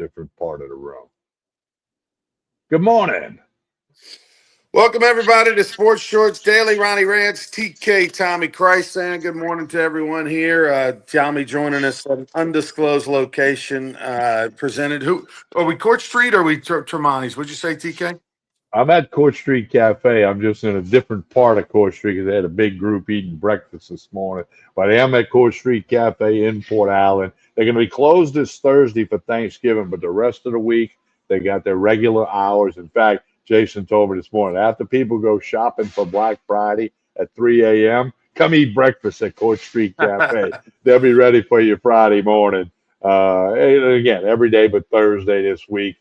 different part of the room. Good morning. Welcome, everybody, to Sports Shorts Daily. Ronnie Rantz, TK, Tommy Krysan. Good morning to everyone here. Tommy joining us at an undisclosed location. Presented. Who are we? Court Street or are we Tremonti's? What'd you say, TK? I'm at Court Street Cafe. I'm just in a different part of Court Street because they had a big group eating breakfast this morning. But I am at Court Street Cafe in Port Allen. They're going to be closed this Thursday for Thanksgiving, but the rest of the week they got their regular hours. In fact, Jason told me this morning after people go shopping for Black Friday at 3 a.m., come eat breakfast at Court Street Cafe. They'll be ready for you Friday morning. And again, every day but Thursday this week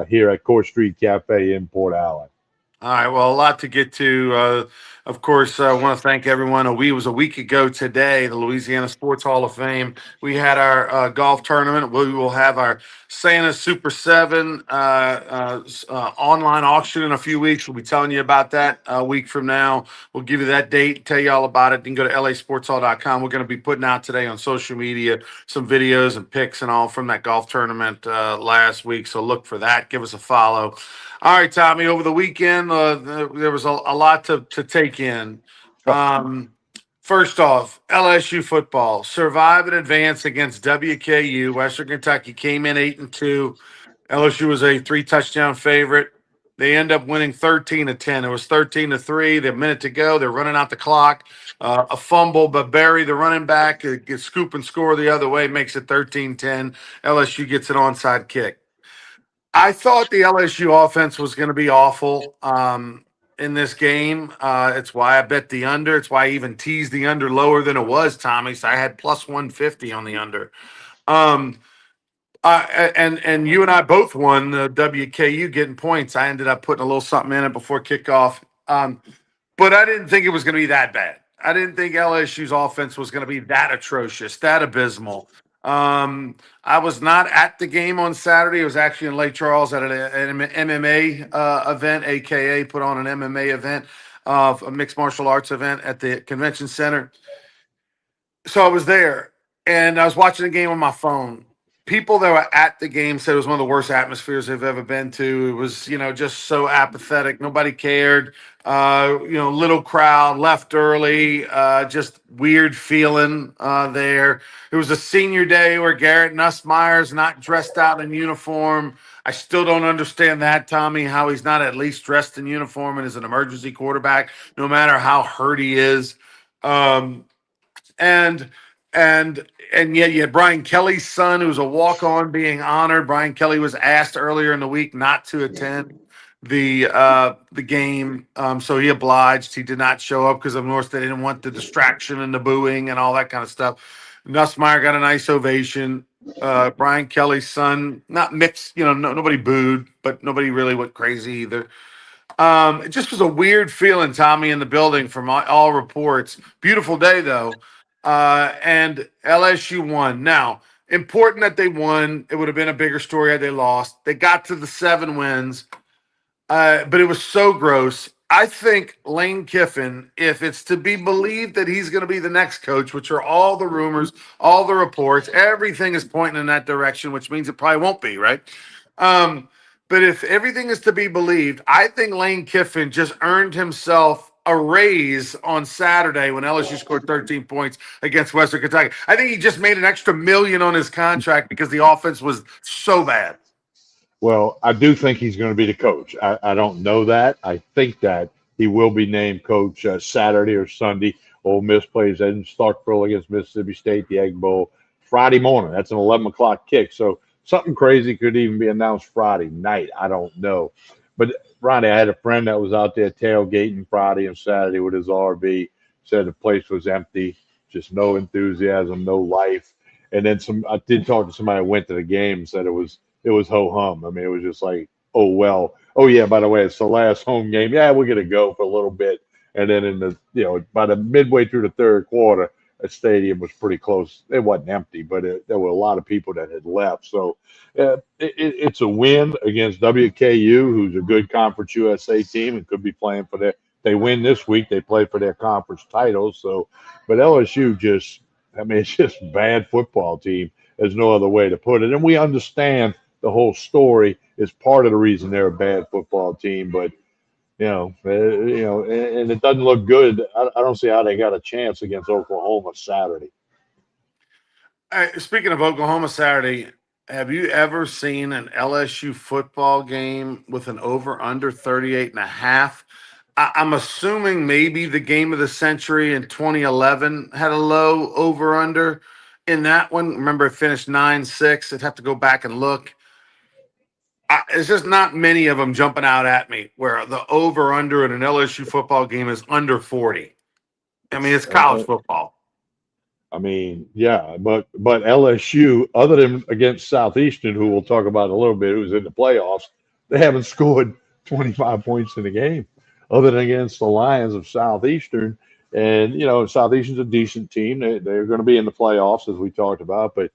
here at Court Street Cafe in Port Allen. All right. Well, a lot to get to. Of course, I want to thank everyone. It was a week ago today, the Louisiana Sports Hall of Fame. We had our golf tournament. We will have our Santa Super 7 online auction in a few weeks. We'll be telling you about that a week from now. We'll give you that date, tell you all about it. You can go to lasportshall.com. We're going to be putting out today on social media some videos and pics and all from that golf tournament last week. So look for that. Give us a follow. All right, Tommy, over the weekend, there was a lot to take in. First off, LSU football survive and advance against WKU. Western Kentucky came in 8-2. LSU was a 3-touchdown favorite. They end up winning 13-10. It was 13-3. They have a minute to go. They're running out the clock. A fumble, but Barry, the running back, gets scoop and score the other way, makes it 13-10. LSU gets an onside kick. I thought the LSU offense was going to be awful in this game. It's why I bet the under. It's why I even teased the under lower than it was, Tommy. So I had plus 150 on the under. And you and I both won the WKU getting points. I ended up putting a little something in it before kickoff. But I didn't think it was going to be that bad. I didn't think LSU's offense was going to be that atrocious, that abysmal. I was not at the game on Saturday. It was actually in Lake Charles at an MMA event, aka put on an MMA event, a mixed martial arts event at the convention center. So I was there, and I was watching the game on my phone. People that were at the game said it was one of the worst atmospheres they've ever been to. It was, just so apathetic. Nobody cared. Little crowd, left early, just weird feeling there. It was a senior day where Garrett Nussmeier's not dressed out in uniform. I still don't understand that, Tommy, how he's not at least dressed in uniform and is an emergency quarterback, no matter how hurt he is. And yet you had Brian Kelly's son, who was a walk-on, being honored. Brian Kelly was asked earlier in the week not to attend the game, so he obliged. He did not show up because, of course, they didn't want the distraction and the booing and all that kind of stuff. Nussmeier got a nice ovation. Brian Kelly's son, not mixed, nobody booed, but nobody really went crazy either. It just was a weird feeling, Tommy, in the building from all reports. Beautiful day, though. And LSU won. Now, important that they won. It would have been a bigger story had they lost. They got to the 7 wins, but it was so gross. I think Lane Kiffin, if it's to be believed that he's going to be the next coach, which are all the rumors, all the reports, everything is pointing in that direction, which means it probably won't be, right? But if everything is to be believed, I think Lane Kiffin just earned himself a raise on Saturday when LSU scored 13 points against Western Kentucky. I think he just made an extra $1 million on his contract because the offense was so bad. Well, I do think he's going to be the coach. I don't know that. I think that he will be named coach Saturday or Sunday. Ole Miss plays in Starkville against Mississippi State, the Egg Bowl, Friday morning. That's an 11 o'clock kick. So something crazy could even be announced Friday night. I don't know. But, Ronnie, I had a friend that was out there tailgating Friday and Saturday with his RV, said the place was empty, just no enthusiasm, no life. And then I did talk to somebody who went to the game and said it was ho-hum. I mean, it was just like, oh, well. Oh, yeah, by the way, it's the last home game. Yeah, we're going to go for a little bit. And then by the midway through the third quarter, the stadium was pretty close. It wasn't empty, but there were a lot of people that had left. So it's a win against WKU, who's a good Conference USA team and could be playing for they win this week, they play for their conference titles. So, but LSU it's just bad football team. There's no other way to put it. And we understand the whole story is part of the reason they're a bad football team. But and it doesn't look good. I don't see how they got a chance against Oklahoma Saturday. Speaking of Oklahoma Saturday, have you ever seen an LSU football game with an over under 38 and a half? I'm assuming maybe the game of the century in 2011 had a low over under in that one. Remember, it finished 9-6. I'd have to go back and look. It's just not many of them jumping out at me where the over under in an LSU football game is under 40. I mean, it's college football. I mean, yeah, but LSU, other than against Southeastern, who we'll talk about in a little bit, who's in the playoffs, they haven't scored 25 points in the game, other than against the Lions of Southeastern. And Southeastern's a decent team. They're going to be in the playoffs, as we talked about. But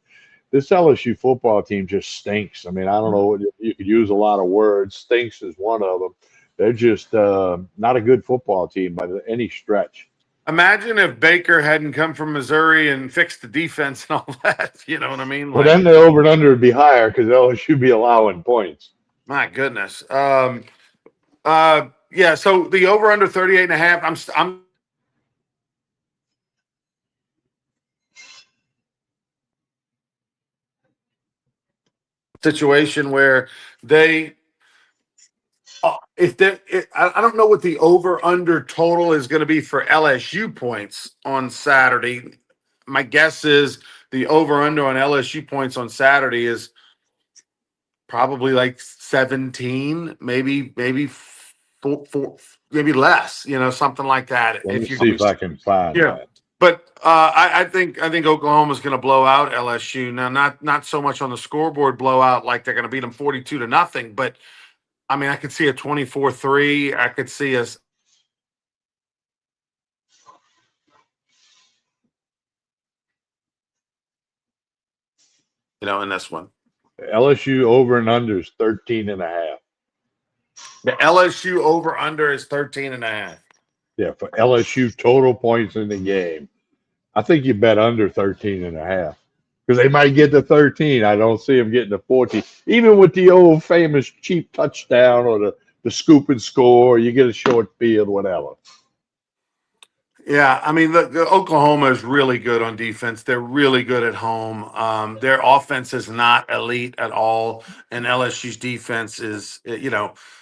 this LSU football team just stinks. I mean, I don't know. You could use a lot of words. Stinks is one of them. They're just not a good football team by any stretch. Imagine if Baker hadn't come from Missouri and fixed the defense and all that. You know what I mean? Well, then the over and under would be higher because LSU be allowing points. My goodness. Yeah. So the over under 38 and a half. I'm situation where they I don't know what the over under total is going to be for LSU points on Saturday. My guess is the over under on LSU points on Saturday is probably like 17, maybe four, maybe less, something like that. Let me see if I can find that. But I think Oklahoma's going to blow out LSU now. Not so much on the scoreboard blowout like they're going to beat them 42-0, but I mean I could see a 24-3. I could see us. In this one. LSU over and under is 13.5. The LSU over under is 13.5. Yeah, for LSU total points in the game. I think you bet under 13.5 because they might get to 13. I don't see them getting to 14. Even with the old famous cheap touchdown or the scoop and score, you get a short field, whatever. Yeah, I mean, the Oklahoma is really good on defense. They're really good at home. Their offense is not elite at all, and LSU's defense is,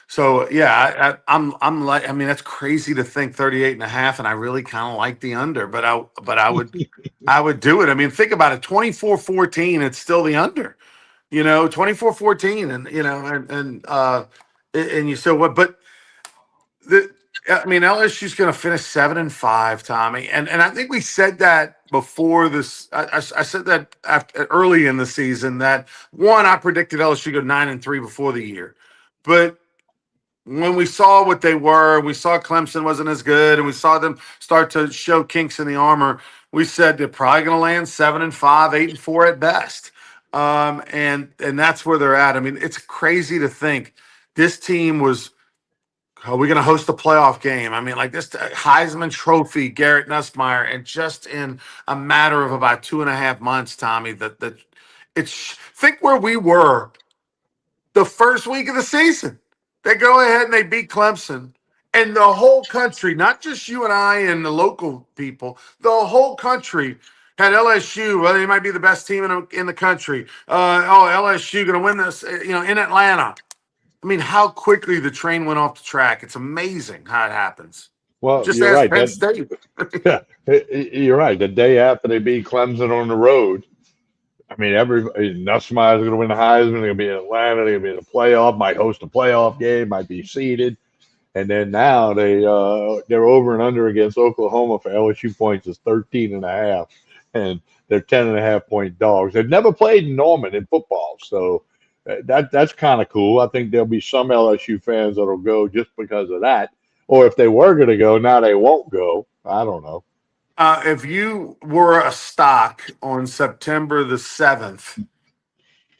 So yeah, I'm like, I mean, that's crazy to think 38 and a half, and I really kind of like the under, but I would do it. I mean, think about it, 24-14, it's still the under, 24-14, and you still what, but I mean, LSU's going to finish 7-5, Tommy, and I think we said that before this. I said that early in the season that I predicted LSU go 9-3 before the year, but when we saw what they were, we saw Clemson wasn't as good, and we saw them start to show kinks in the armor. We said they're probably going to land 7-5, 8-4 at best, and that's where they're at. I mean, it's crazy to think this team was. Are we going to host a playoff game? I mean, like this Heisman Trophy, Garrett Nussmeier, and just in a matter of about 2.5 months, Tommy, that it's think where we were the first week of the season. They go ahead and they beat Clemson, and the whole country, not just you and I and the local people, the whole country had LSU. Well, they might be the best team in the country. LSU going to win this, in Atlanta. I mean, how quickly the train went off the track. It's amazing how it happens. Well, Just you're ask right. Penn State. Yeah, you're right. The day after they beat Clemson on the road, I mean, Nussmeier's going to win the Heisman. They're going to be in Atlanta. They're going to be in the playoff. Might host a playoff game. Might be seeded. And then now they're over and under against Oklahoma for LSU points is 13.5, and they're 10.5-point dogs. They've never played in Norman in football, so that's kind of cool. I think there'll be some LSU fans that'll go just because of that, or if they were going to go, now they won't go. I don't know. If you were a stock on September the 7th,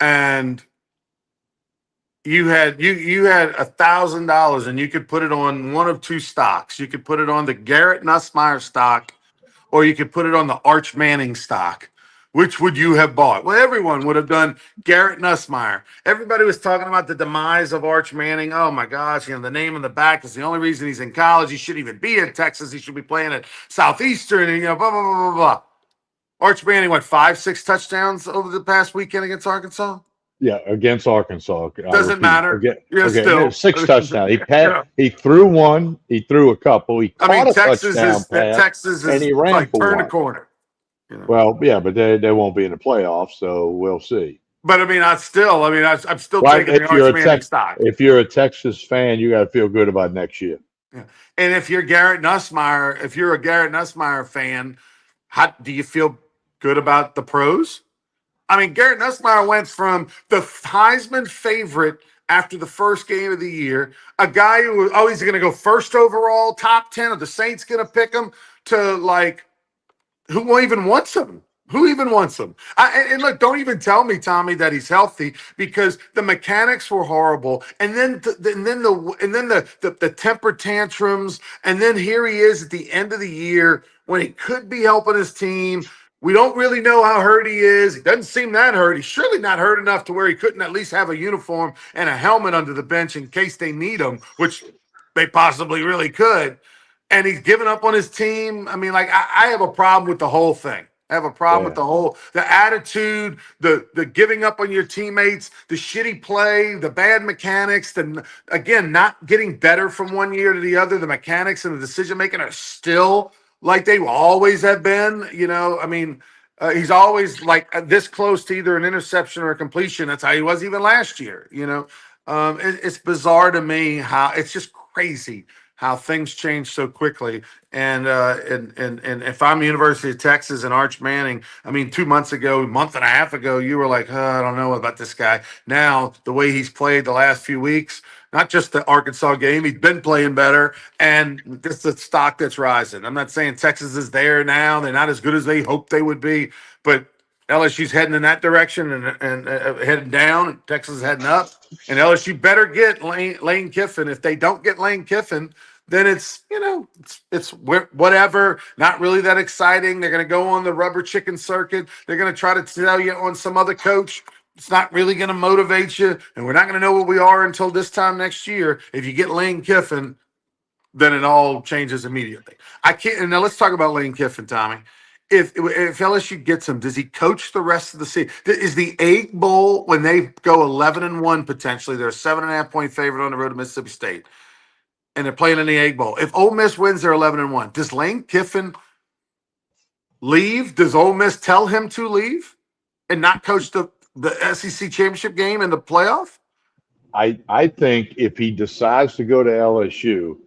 and you had $1,000, and you could put it on one of two stocks. You could put it on the Garrett Nussmeier stock, or you could put it on the Arch Manning stock. Which would you have bought? Well, everyone would have done Garrett Nussmeier. Everybody was talking about the demise of Arch Manning. Oh my gosh, the name on the back is the only reason he's in college. He shouldn't even be in Texas. He should be playing at Southeastern and blah blah blah blah blah. Arch Manning went 5, 6 touchdowns over the past weekend against Arkansas. Yeah, against Arkansas. I Doesn't repeat. matter. Okay, Yeah, okay. still. 6 touchdowns. Yeah. He threw one. He threw a couple. He I mean, caught a touchdown pass, Texas and is he ran like for turned a one. corner. Well, yeah, but they won't be in the playoffs, so we'll see. But I mean, I'm still Right? taking the Arch Manning stock. If you're a Texas fan, you got to feel good about next year. Yeah. And if you're a Garrett Nussmeier fan, how do you feel good about the pros? I mean, Garrett Nussmeier went from the Heisman favorite after the first game of the year, a guy who was always going to go first overall, top 10, of the Saints going to pick him, to like, who even wants him? Who even wants him? And look, don't even tell me, Tommy, that he's healthy, because the mechanics were horrible, and then the temper tantrums, and then here he is at the end of the year when he could be helping his team. We don't really know how hurt he is. He doesn't seem that hurt. He's surely not hurt enough to where he couldn't at least have a uniform and a helmet under the bench in case they need him, which they possibly really could. And he's given up on his team. I mean, like, I have a problem with the whole thing. I have a problem with the attitude, the giving up on your teammates, the shitty play, the bad mechanics, again, not getting better from one year to the other. The mechanics and the decision making are still like they always have been. I mean, he's always like this close to either an interception or a completion. That's how he was even last year. It's bizarre to me how it's just crazy how things change so quickly. And if I'm the University of Texas and Arch Manning, I mean, 2 months ago, a month and a half ago, you were like, I don't know about this guy. Now, the way he's played the last few weeks, not just the Arkansas game, he's been playing better, and this is the stock that's rising. I'm not saying Texas is there now. They're not as good as they hoped they would be, but LSU's heading in that direction and heading down, and Texas is heading up. And LSU better get Lane Kiffin. If they don't get Lane Kiffin, then it's whatever, not really that exciting. They're going to go on the rubber chicken circuit. They're going to try to tell you on some other coach. It's not really going to motivate you, and we're not going to know what we are until this time next year. If you get Lane Kiffin, then it all changes immediately. I can't. And now let's talk about Lane Kiffin, Tommy. If LSU gets him, does he coach the rest of the season? Is the Egg Bowl, when they go 11-1 potentially, they're a 7.5-point favorite on the road to Mississippi State, and they're playing in the Egg Bowl. If Ole Miss wins, they're 11-1. Does Lane Kiffin leave? Does Ole Miss tell him to leave and not coach the SEC championship game in the playoff? I think if he decides to go to LSU,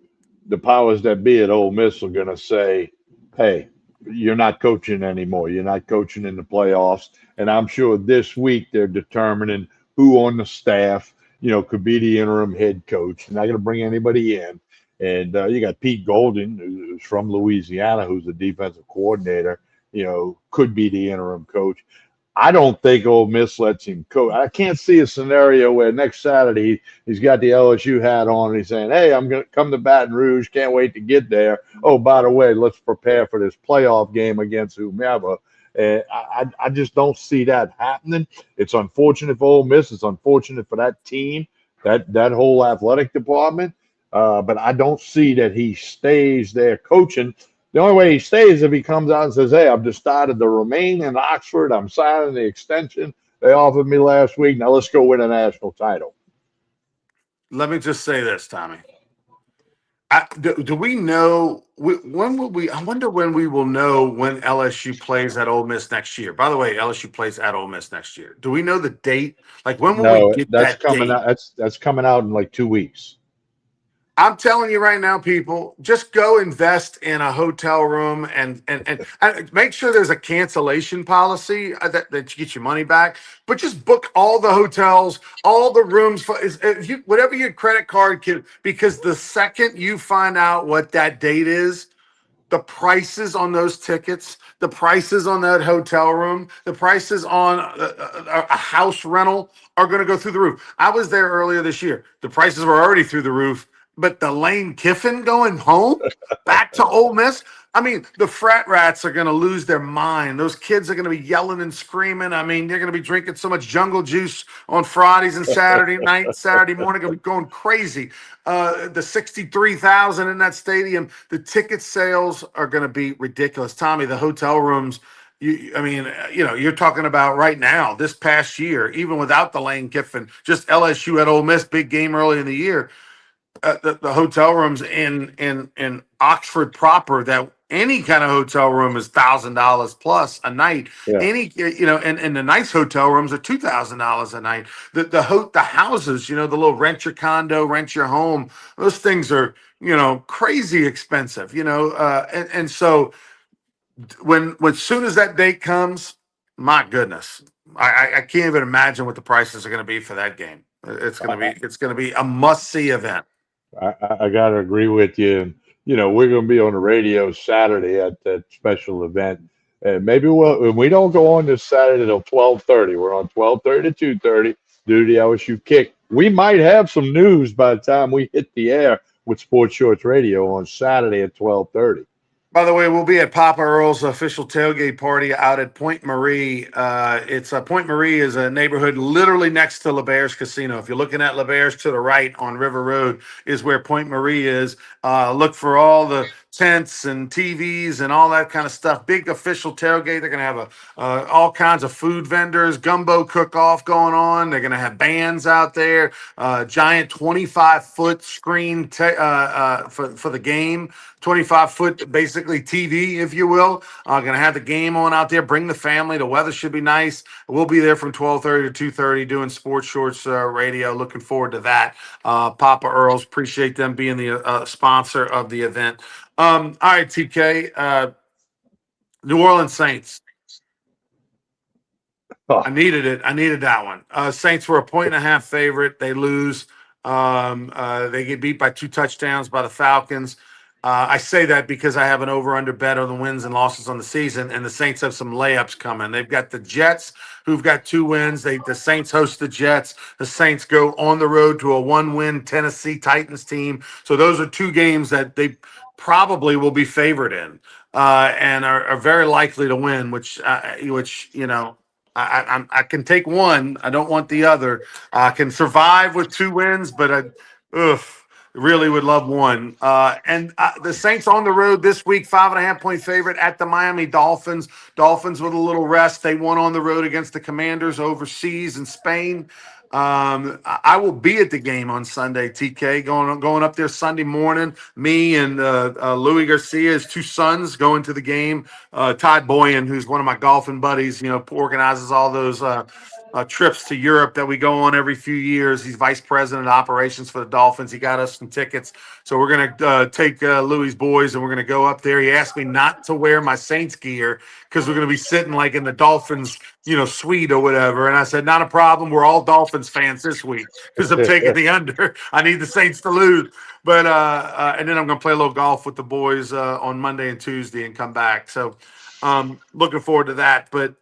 the powers that be at Ole Miss are going to say, hey, you're not coaching anymore. You're not coaching in the playoffs. And I'm sure this week they're determining who on the staff, could be the interim head coach. They're not going to bring anybody in. And you got Pete Golden, who's from Louisiana, who's the defensive coordinator, could be the interim coach. I don't think Ole Miss lets him coach. I can't see a scenario where next Saturday he's got the LSU hat on and he's saying, hey, I'm going to come to Baton Rouge. Can't wait to get there. Oh, by the way, let's prepare for this playoff game against whomever. And I just don't see that happening. It's unfortunate for Ole Miss. It's unfortunate for that team, that whole athletic department. But I don't see that he stays there coaching. The only way he stays is if he comes out and says, hey, I've decided to remain in Oxford. I'm signing the extension they offered me last week. Now let's go win a national title. Let me just say this, Tommy. Do we know when will we? I wonder when we will know when LSU plays at Ole Miss next year. By the way, LSU plays at Ole Miss next year. Do we know the date? Like, when will we get that's that coming date? out. That's coming out in like 2 weeks. I'm telling you right now, people, just go invest in a hotel room and make sure there's a cancellation policy that you get your money back. But just book all the hotels, all the rooms, whatever your credit card can, because the second you find out what that date is, the prices on those tickets, the prices on that hotel room, the prices on a house rental are going to go through the roof. I was there earlier this year. The prices were already through the roof but the Lane Kiffin going home back to Ole Miss. I mean, the frat rats are going to lose their mind. Those kids are going to be yelling and screaming. I mean, they're going to be drinking so much jungle juice on Fridays and Saturday night, Saturday morning, going to be going crazy. The 63,000 in that stadium, the ticket sales are going to be ridiculous. Tommy, the hotel rooms. I mean, you're talking about right now, this past year, even without the Lane Kiffin, just LSU at Ole Miss, big game early in the year. The hotel rooms in Oxford proper, that any kind of hotel room is $1,000 plus a night. Yeah. And the nice hotel rooms are $2,000 a night. The houses, the little rent your condo, rent your home, those things are crazy expensive. And so when soon as that date comes, my goodness, I can't even imagine what the prices are going to be for that game. It's going to be a must see event. I got to agree with you. And, we're going to be on the radio Saturday at that special event. And maybe we don't go on this Saturday till 12:30. We're on 12:30 to 2:30 due to the LSU kick. We might have some news by the time we hit the air with Sports Shorts Radio on Saturday at 12:30. By the way, we'll be at Papa Earl's official tailgate party out at Point Marie. Point Marie is a neighborhood literally next to LeBear's Casino. If you're looking at LeBear's to the right on River Road is where Point Marie is. Look for all the tents and TVs and all that kind of stuff. Big official tailgate. They're going to have all kinds of food vendors, gumbo cook-off going on. They're going to have bands out there, giant 25-foot screen for the game. 25-foot basically TV, if you will. Going to have the game on out there. Bring the family. The weather should be nice. We'll be there from 12:30 to 2:30 doing Sports Shorts radio. Looking forward to that. Papa Earl's, appreciate them being the sponsor of the event. All right, TK. New Orleans Saints. Oh, I needed it. I needed that one. Saints were a 1.5 favorite. They lose. They get beat by 2 touchdowns by the Falcons. I say that because I have an over-under bet on the wins and losses on the season, and the Saints have some layups coming. They've got the Jets, who've got 2 wins. The Saints host the Jets. The Saints go on the road to a 1-win Tennessee Titans team. So those are 2 games that they probably will be favored in, and are very likely to win. Which I can take one. I don't want the other. I can survive with 2 wins, but really would love one. And the Saints on the road this week, 5.5-point favorite at the Miami Dolphins. Dolphins with a little rest. They won on the road against the Commanders overseas in Spain. I will be at the game on Sunday, TK, going up there Sunday morning. Me and Louis Garcia, his 2 sons, going to the game. Todd Boyan, who's one of my golfing buddies, organizes all those trips to Europe that we go on every few years. He's vice president of operations for the Dolphins. He got us some tickets. So we're going to take Louis' boys and we're going to go up there. He asked me not to wear my Saints gear because we're going to be sitting like in the Dolphins, suite or whatever. And I said, not a problem. We're all Dolphins fans this week because I'm taking the under. I need the Saints to lose. But and then I'm going to play a little golf with the boys on Monday and Tuesday and come back. So looking forward to that. But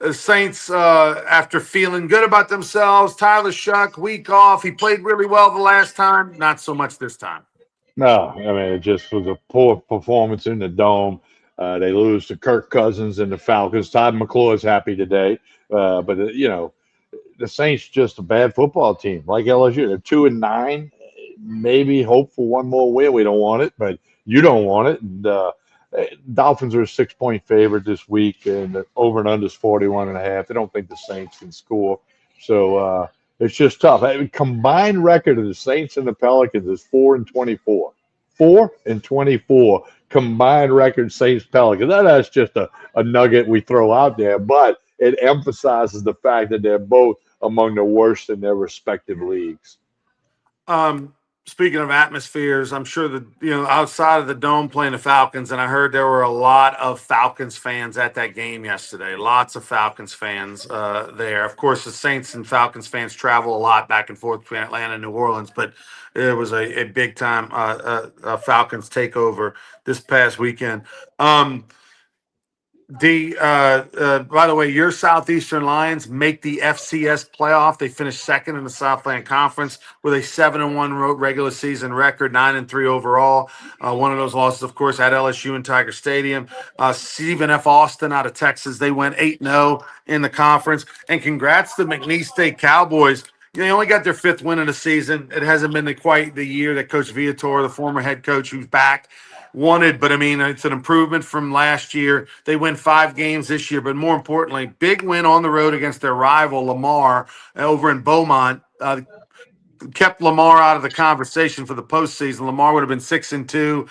the Saints, after feeling good about themselves, Tyler Shuck, week off. He played really well the last time. Not so much this time. no, I mean, it just was a poor performance in the dome. They lose to Kirk Cousins and the Falcons. Todd McClure is happy today. But, the Saints just a bad football team, like LSU. They're 2-9. Maybe hope for one more win. We don't want it, but you don't want it. And Dolphins are a 6-point favorite this week, and the over and under is 41.5. They don't think the Saints can score, so it's just tough. Combined record of the Saints and the Pelicans is 4-24. 4-24 combined record Saints Pelicans. That's just a nugget we throw out there, but it emphasizes the fact that they're both among the worst in their respective leagues. Speaking of atmospheres, I'm sure that outside of the dome playing the Falcons, and I heard there were a lot of Falcons fans at that game yesterday. Lots of Falcons fans there. Of course, the Saints and Falcons fans travel a lot back and forth between Atlanta and New Orleans, but it was a big time Falcons takeover this past weekend. By the way, your Southeastern Lions make the FCS playoff. They finished second in the Southland Conference with a 7-1 regular season record, 9-3 overall. One of those losses, of course, at LSU and Tiger Stadium. Stephen F. Austin out of Texas, they went 8-0 in the conference. And congrats to McNeese State Cowboys. They only got their fifth win of the season. It hasn't been quite the year that Coach Viator, the former head coach who's back, wanted, but I mean, it's an improvement from last year. They win 5 games this year, but more importantly, big win on the road against their rival Lamar over in Beaumont. Kept Lamar out of the conversation for the postseason. Lamar would have been 6-2.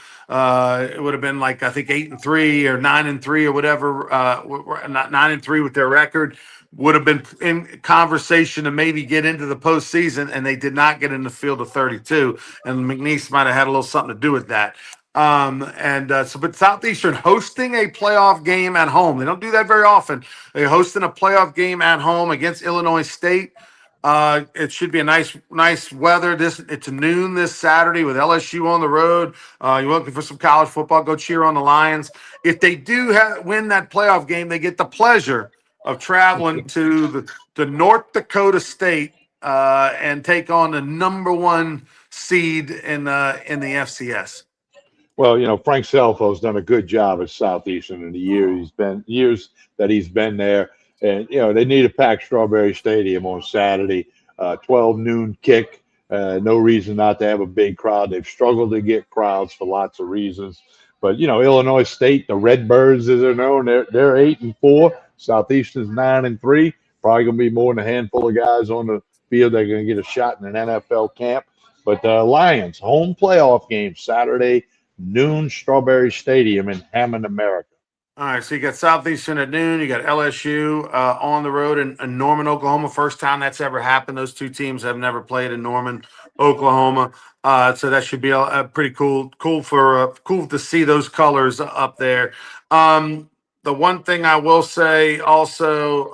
It would have been like I think 8-3 or 9-3 or whatever. Not 9-3 with their record. Would have been in conversation to maybe get into the postseason, and they did not get in the field of 32. And McNeese might have had a little something to do with that. But Southeastern hosting a playoff game at home. They don't do that very often. They're hosting a playoff game at home against Illinois State. It should be a nice weather. It's noon this Saturday with LSU on the road. You're looking for some college football, go cheer on the Lions. If they do win that playoff game, they get the pleasure of traveling to the North Dakota State and take on the number 1 seed in the FCS. Well, Frank Selfo's done a good job at Southeastern in the years that he's been there. And, they need a packed Strawberry Stadium on Saturday, 12 noon kick. No reason not to have a big crowd. They've struggled to get crowds for lots of reasons. But, Illinois State, the Redbirds, as they're known, they're 8-4. Southeastern's 9-3. Probably going to be more than a handful of guys on the field that are going to get a shot in an NFL camp. But Lions, home playoff game, Saturday, noon, Strawberry Stadium in Hammond, America. All right, so you got Southeastern at noon. You got LSU on the road in Norman, Oklahoma. First time that's ever happened. Those two teams have never played in Norman, Oklahoma. So that should be a pretty cool to see those colors up there. The one thing I will say also,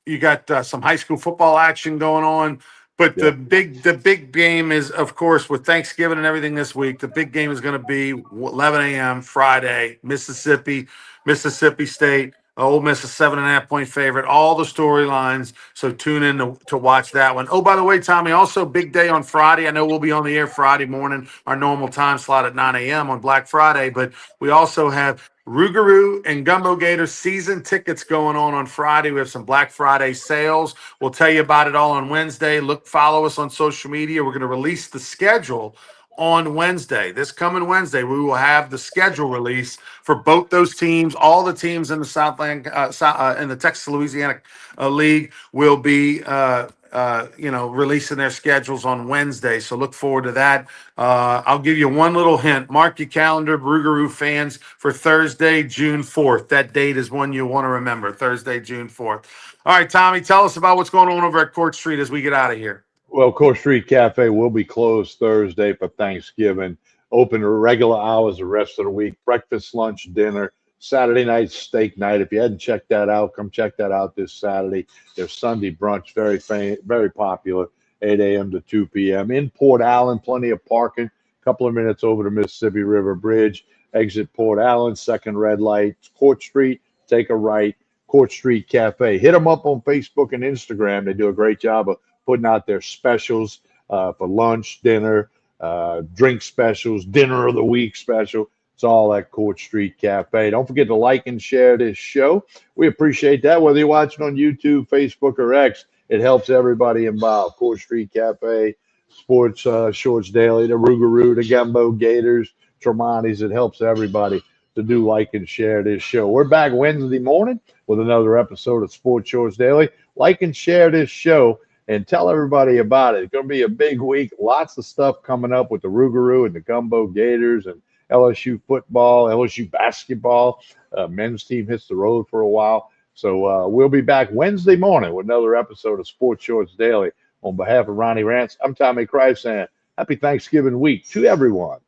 you got some high school football action going on. But the big game is, of course, with Thanksgiving and everything this week, the big game is going to be 11 a.m. Friday, Mississippi State. Ole Miss is 7.5-point favorite. All the storylines. So tune in to watch that one. Oh, by the way, Tommy, also big day on Friday. I know we'll be on the air Friday morning, our normal time slot at 9 a.m. on Black Friday. But we also have Rougarou and Gumbo Gators season tickets going on Friday. We have some Black Friday sales. We'll tell you about it all on Wednesday. Follow us on social media. We're going to release the schedule on Wednesday. This coming Wednesday, we will have the schedule release for both those teams. All the teams in the Southland, in the Texas-Louisiana League will be releasing their schedules on Wednesday. So look forward to that. I'll give you one little hint. Mark your calendar, Rougarou fans, for Thursday, June 4th. That date is one you'll want to remember, Thursday, June 4th. All right, Tommy, tell us about what's going on over at Court Street as we get out of here. Well, Court Street Cafe will be closed Thursday for Thanksgiving. Open regular hours the rest of the week. Breakfast, lunch, dinner. Saturday night, steak night. If you hadn't checked that out, come check that out this Saturday. Their Sunday brunch, very popular, 8 a.m. to 2 p.m. In Port Allen, plenty of parking. A couple of minutes over the Mississippi River Bridge. Exit Port Allen, second red light. Court Street, take a right. Court Street Cafe. Hit them up on Facebook and Instagram. They do a great job of putting out their specials for lunch, dinner, drink specials, dinner of the week special. It's all at Court Street Cafe. Don't forget to like and share this show. We appreciate that. Whether you're watching on YouTube, Facebook, or X, it helps everybody involved. Court Street Cafe, Sports Shorts Daily, the Rougarou, the Gumbo Gators, Tremonti's. It helps everybody to do like and share this show. We're back Wednesday morning with another episode of Sports Shorts Daily. Like and share this show and tell everybody about it. It's going to be a big week. Lots of stuff coming up with the Rougarou and the Gumbo Gators and LSU football, LSU basketball. Men's team hits the road for a while. So we'll be back Wednesday morning with another episode of Sports Shorts Daily. On behalf of Ronnie Rantz, I'm Tommy Krysan. Happy Thanksgiving week to everyone.